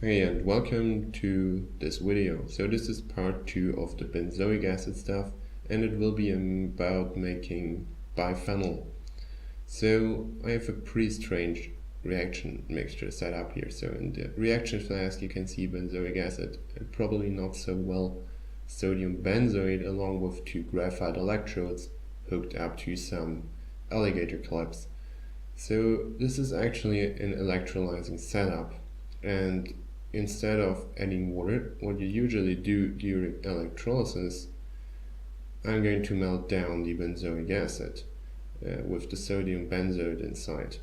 Hey, and welcome to this video. So this is part 2 of the benzoic acid stuff, and it will be about making biphenyl. So I have a pretty strange reaction mixture set up here. So in the reaction flask you can see benzoic acid and probably not so well sodium benzoate along with 2 graphite electrodes hooked up to some alligator clips. So this is actually an electrolyzing setup, and instead of adding water, what you usually do during electrolysis, I'm going to melt down the benzoic acid with the sodium benzoate inside.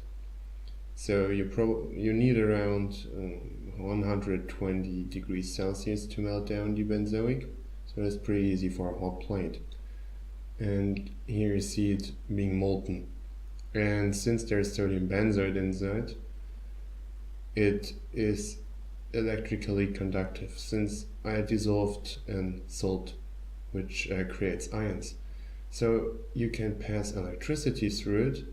So you need around 120 degrees Celsius to melt down the benzoic, so it's pretty easy for a hot plate. And here you see it being molten. And since there's sodium benzoate inside, it is electrically conductive since I dissolved in salt, which creates ions. So you can pass electricity through it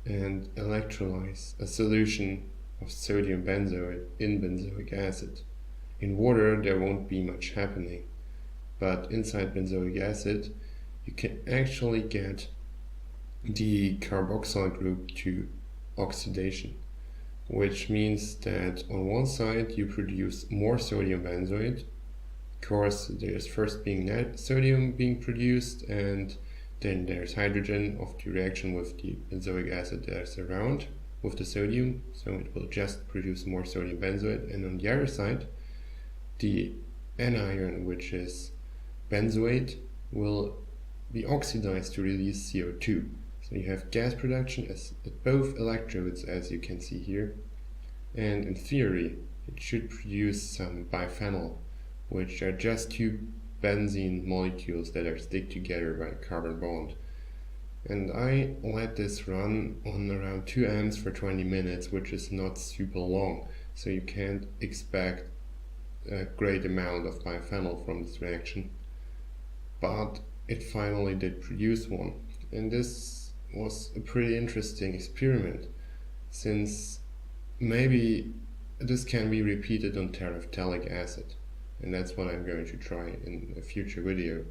and electrolyze a solution of sodium benzoate in benzoic acid. In water there won't be much happening, but inside benzoic acid you can actually get the carboxyl group to oxidation, which means that on one side you produce more sodium benzoate. Of course, there's first being sodium being produced, and then there's hydrogen of the reaction with the benzoic acid that's around with the sodium, so it will just produce more sodium benzoate. And on the other side, the anion, which is benzoate, will be oxidized to release CO2. So you have gas production at both electrodes, as you can see here, and in theory it should produce some biphenyl, which are just 2 benzene molecules that are stick together by a carbon bond. And I let this run on around 2 amps for 20 minutes, which is not super long, so you can't expect a great amount of biphenyl from this reaction. But it finally did produce one, and this was a pretty interesting experiment, since maybe this can be repeated on terephthalic acid, and that's what I'm going to try in a future video.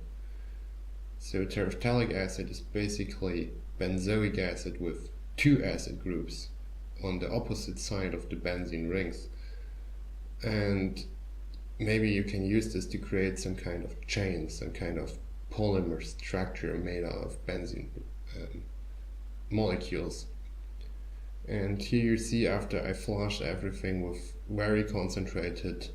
So terephthalic acid is basically benzoic acid with 2 acid groups on the opposite side of the benzene rings, and maybe you can use this to create some kind of chain, some kind of polymer structure made out of benzene molecules. And here you see, after I flushed everything with very concentrated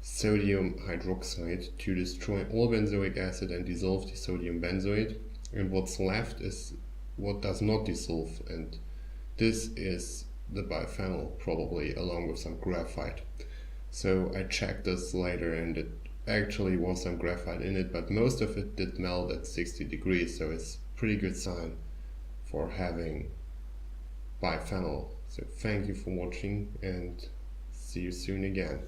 sodium hydroxide to destroy all benzoic acid and dissolve the sodium benzoate, and what's left is what does not dissolve, and this is the biphenyl, probably along with some graphite. So I checked this later, and it actually was some graphite in it, but most of it did melt at 60 degrees, so it's a pretty good sign for having biphenyl. So thank you for watching, and see you soon again.